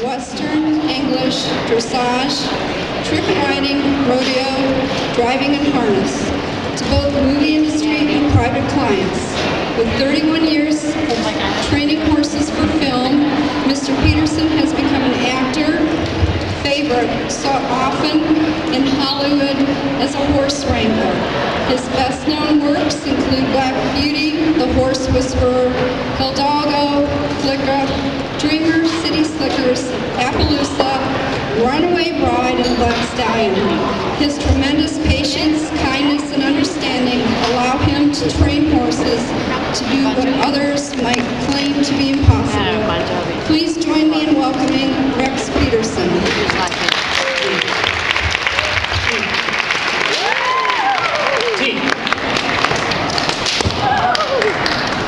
Western, English, dressage, trick riding, rodeo, driving and harness, to both movie industry and private clients. With 31 years of training horses for film, Mr. Peterson has become an actor, favorite, sought often in Hollywood as a horse wrangler. His best-known works include Black Beauty, The Horse Whisperer, Hidalgo, Flicka, Dreamer, City Slickers, Appaloosa, Runaway Bride, and Black Stallion. His tremendous patience, kindness, and understanding allow him to train horses to do what others might claim to be impossible. Please join me in welcoming Rex Peterson.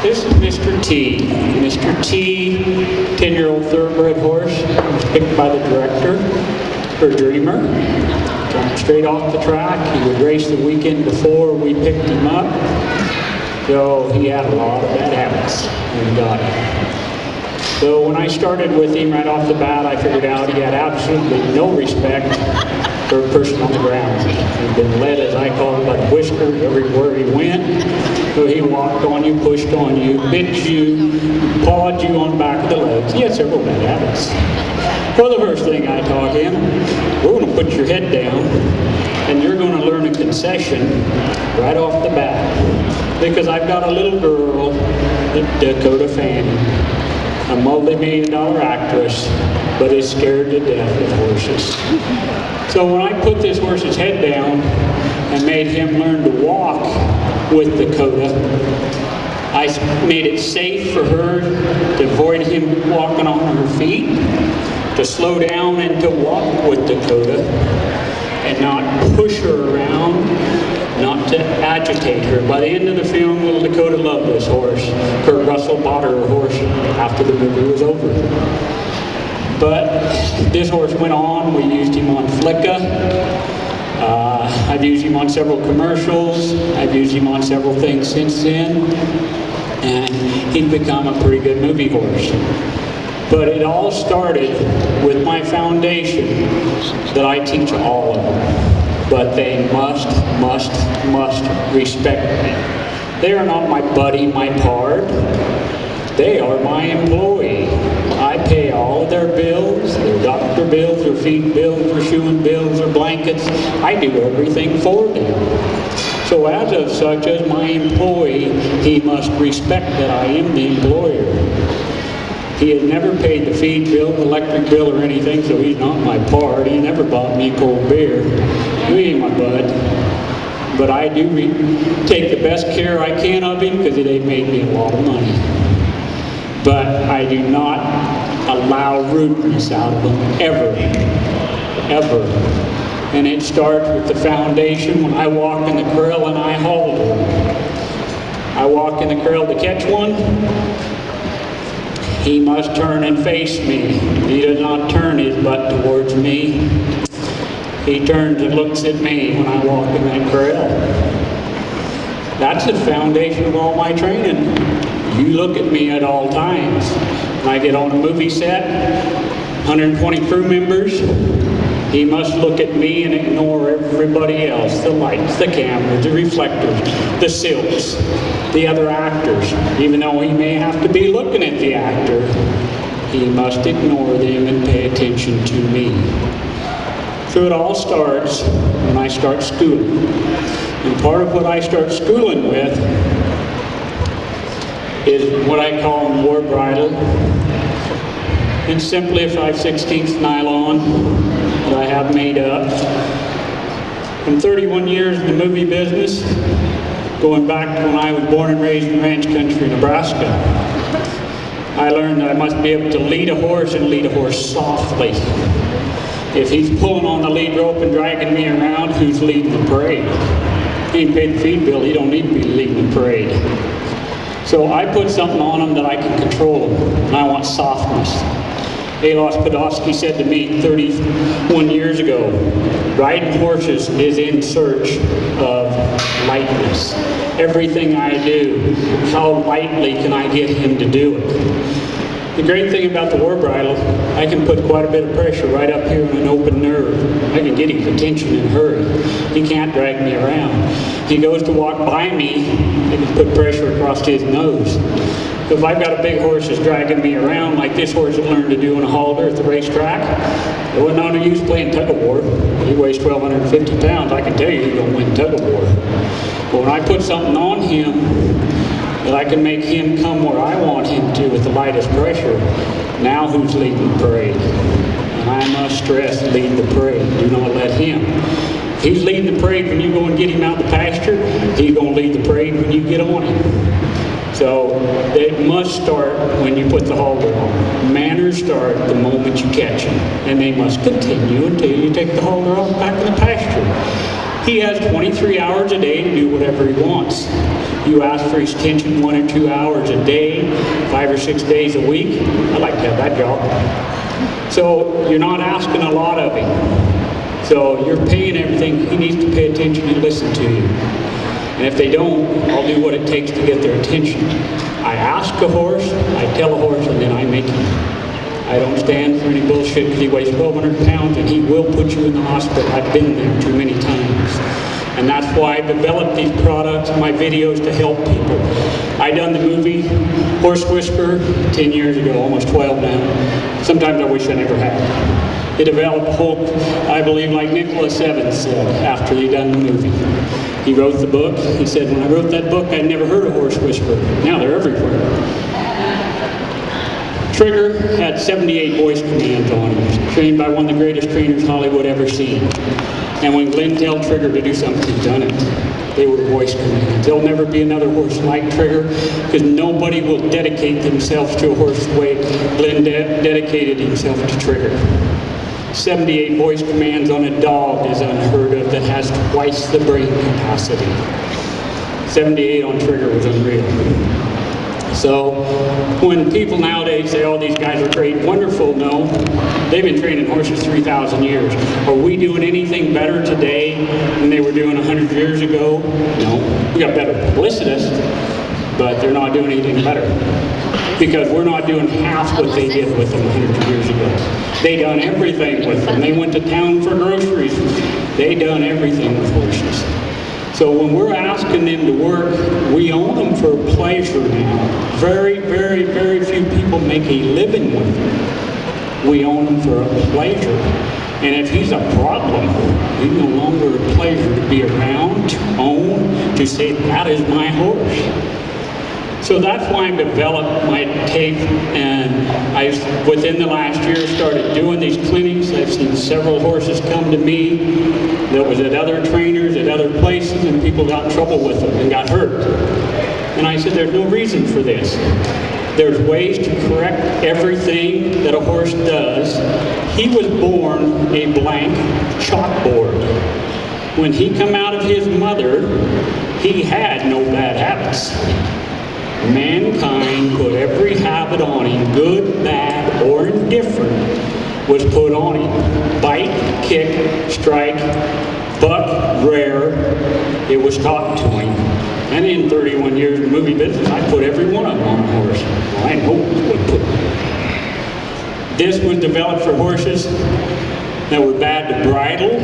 This is Mr. T. Mr. T, 10-year-old thoroughbred horse, was picked by the director for Dreamer. Came straight off the track. He would race the weekend before we picked him up. So he had a lot of bad habits when he got him. So when I started with him right off the bat, I figured out he had absolutely no respect for a person on the ground. He'd been led, as I call it, like whiskers everywhere he went. So he walked on you, pushed on you, bit you, pawed you on the back of the legs. He had several bad habits. Well, the first thing I taught him, we're going to put your head down, and you're going to learn a concession right off the bat. Because I've got a little girl, Dakota Fanning, a multi-million-dollar actress, but is scared to death of horses. So when I put this horse's head down and made him learn to walk with Dakota, I made it safe for her to avoid him walking on her feet, to slow down and to walk with Dakota, and not push her around, not to agitate her. By the end of the film, little Dakota loved this horse. Kurt Russell bought her a horse after the movie was over. But this horse went on. We used him on Flicka. I've used him on several commercials. I've used him on several things since then. And he's become a pretty good movie horse. But it all started with my foundation that I teach all of them. But they must respect me. They are not my buddy, my pard. They are my employee. I pay all of their bills, their doctor bills, their feed bills, their shoeing bills, their blankets. I do everything for them. So as of such, as my employee, he must respect that I am the employer. He had never paid the feed bill, the electric bill, or anything, so he's not my pard. He never bought me a cold beer. He ain't my bud. But I do take the best care I can of him because they've made me a lot of money. But I do not allow rudeness out of them, ever, ever. And it starts with the foundation when I walk in the corral and I hold him. I walk in the corral to catch one. He must turn and face me. He does not turn his butt towards me. He turns and looks at me when I walk in that corral. That's the foundation of all my training. You look at me at all times. When I get on a movie set, 120 crew members, he must look at me and ignore everybody else, the lights, the cameras, the reflectors, the silks, the other actors. Even though he may have to be looking at the actor, he must ignore them and pay attention to me. So it all starts when I start schooling. And part of what I start schooling with is what I call war bridle. And simply a 5/16 nylon that I have made up. From 31 years in the movie business, going back to when I was born and raised in ranch country, Nebraska, I learned that I must be able to lead a horse and lead a horse softly. If he's pulling on the lead rope and dragging me around, who's leading the parade? He ain't paid the feed bill, he don't need to be leading the parade. So I put something on him that I can control him, and I want softness. Alois Podolsky said to me 31 years ago, riding horses is in search of lightness. Everything I do, how lightly can I get him to do it? The great thing about the war bridle, I can put quite a bit of pressure right up here on an open nerve. I can get his attention in a hurry. He can't drag me around. If he goes to walk by me, I can put pressure across his nose. If I've got a big horse that's dragging me around, like this horse has learned to do in a halter at the racetrack, it wasn't no use playing tug-of-war. He weighs 1,250 pounds. I can tell you he's going to win tug-of-war. But when I put something on him that I can make him come where I want him to with the lightest pressure, now who's leading the parade? And I must stress, lead the parade. Do not let him. If he's leading the parade when you go and get him out the pasture, he's going to lead the parade when you get on him. So it must start when you put the halter on. Manners start the moment you catch him, and they must continue until you take the halter off back in the pasture. He has 23 hours a day to do whatever he wants. You ask for his attention 1 or 2 hours a day, 5 or 6 days a week. I'd like to have that job. So you're not asking a lot of him. So you're paying everything. He needs to pay attention and listen to you. And if they don't, I'll do what it takes to get their attention. I ask a horse, I tell a horse, and then I make him. I don't stand for any bullshit because he weighs 1,200 pounds and he will put you in the hospital. I've been there too many times. And that's why I developed these products, my videos, to help people. I done the movie Horse Whisperer 10 years ago, almost 12 now. Sometimes I wish I never had. It developed whole, I believe, like Nicholas Evans said after he done the movie. He wrote the book. He said, when I wrote that book, I'd never heard of Horse Whisperer. Now they're everywhere. Trigger had 78 voice commands on him, trained by one of the greatest trainers Hollywood ever seen. And when Glenn told Trigger to do something, he done it. They were voice commands. There'll never be another horse like Trigger because nobody will dedicate themselves to a horse the way Glenn dedicated himself to Trigger. 78 voice commands on a dog is unheard of that has twice the brain capacity. 78 on Trigger was unreal. So when people nowadays say, oh, these guys are great, wonderful, no. They've been training horses 3,000 years. Are we doing anything better today than they were doing 100 years ago? No. We got better publicists, but they're not doing anything better. Because we're not doing half what they did with them 100 years ago. They done everything with them. They went to town for groceries. They done everything with horses. So when we're asking them to work, we own them for pleasure now. Very, very, very few people make a living with them. We own them for a pleasure. And if he's a problem, he's no longer a pleasure to be around, to own, to say, that is my horse. So that's why I developed my tape, and I, within the last year, started doing these clinics. I've seen several horses come to me that was at other trainers, at other places, and people got in trouble with them and got hurt. And I said, there's no reason for this. There's ways to correct everything that a horse does. He was born a blank chalkboard. When he come out of his mother, he had no bad habits. Mankind put every habit on him, good, bad, or indifferent, was put on him. Bite, kick, strike, buck, rear, it was taught to him. And in 31 years in the movie business, I put every one of them on a horse. Well, I know what put them. This was developed for horses that were bad to bridle,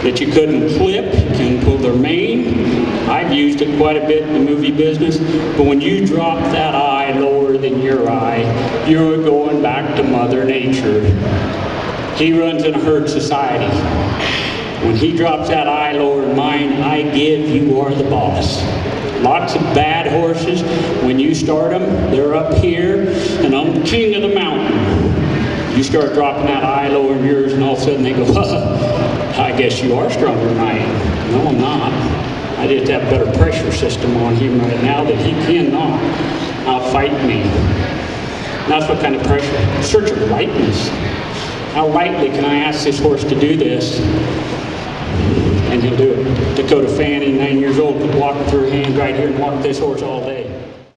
that you couldn't clip, you couldn't pull their mane. I've used it quite a bit in the movie business, but when you drop that eye lower than your eye, you're going back to Mother Nature. He runs in a herd society. When he drops that eye lower than mine, I give, you are the boss. Lots of bad horses, when you start them, they're up here, and I'm the king of the mountain. You start dropping that eye lower than yours, and all of a sudden they go, I guess you are stronger than I am. No, I'm not. I just have a better pressure system on him right now that he cannot outfight me. And that's what kind of pressure. Search of lightness. How lightly can I ask this horse to do this? And he'll do it. Dakota Fanning, 9 years old, could walk with her hand right here and walk this horse all day.